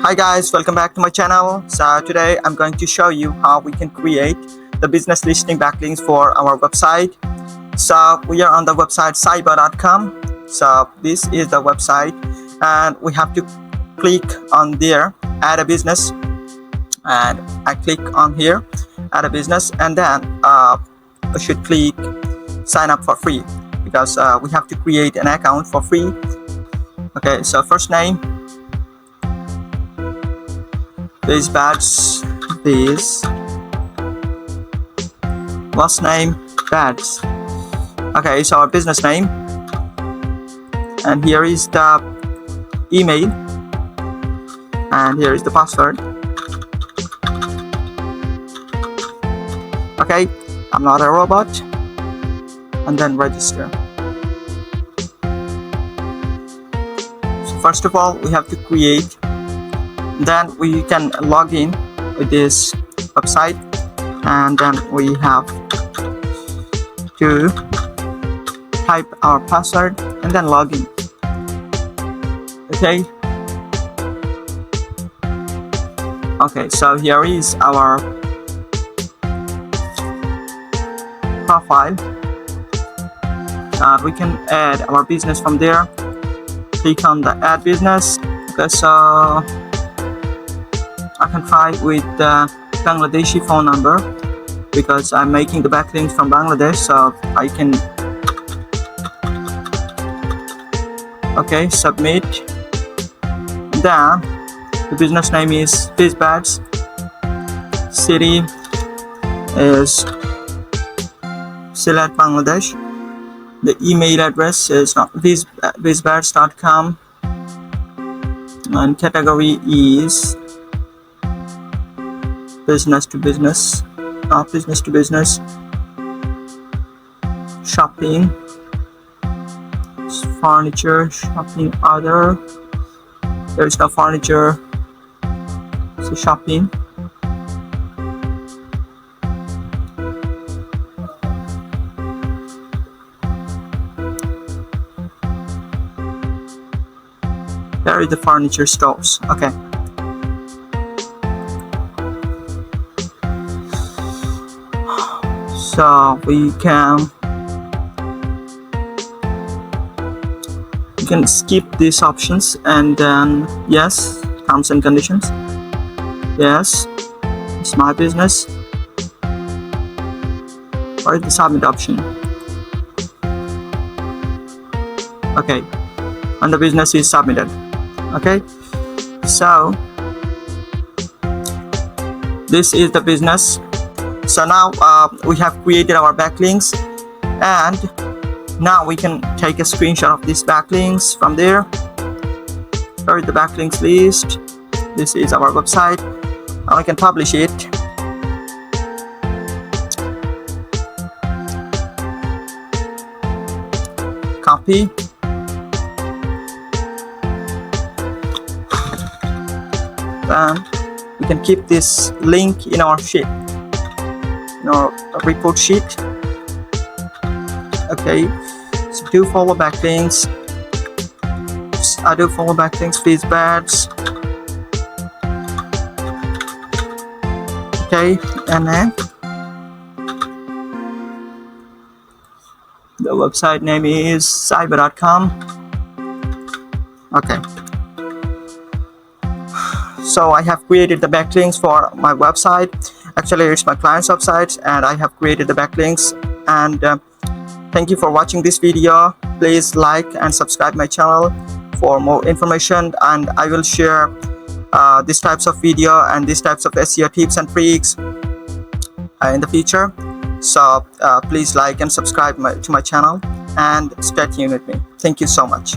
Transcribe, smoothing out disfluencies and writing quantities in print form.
Hi guys, welcome back to my channel. So today I'm going to show you how we can create the business listing backlinks for our website. So we are on the website cyber.com. So this is the website and we have to click on there, add a business, and I click on here, add a business, and then I should click sign up for free because we have to create an account for free. Okay, so first name, this badge, this last name, badge. Okay, so our business name, and here is the email, and here is the password. Okay, I'm not a robot, and then register. So first of all, we have to create, then we can log in with this website, and then we have to type our password and then log in. Okay, so here is our profile, and we can add our business from there. Click on the add business. Okay, so I can try with the Bangladeshi phone number because I'm making the backlinks from Bangladesh, so I can. Okay, submit. Then the business name is BizBads. City is Sylhet, Bangladesh. The email address is bizbads.com, and category is business to business, not business to business. Shopping, furniture, shopping, other. There is no furniture, so shopping. There is the furniture stores. Okay. So we can skip these options, and then yes, terms and conditions. Yes, it's my business. Or the submit option. Okay, and the business is submitted. Okay, so this is the business. So now we have created our backlinks, and now we can take a screenshot of these backlinks from there. Here is the backlinks list. This is our website, and I can publish it. Copy. Then we can keep this link in our sheet, in our report sheet. Okay, so do follow backlinks. I do follow backlinks, BizBads. Okay, and then the website name is cyber.com. Okay. So I have created the backlinks for my website. Actually, it's my client's website, and I have created the backlinks. And thank you for watching this video. Please like and subscribe my channel for more information, and I will share these types of video and these types of SEO tips and tricks in the future. So please like and subscribe to my channel, and stay tuned with me. Thank you so much.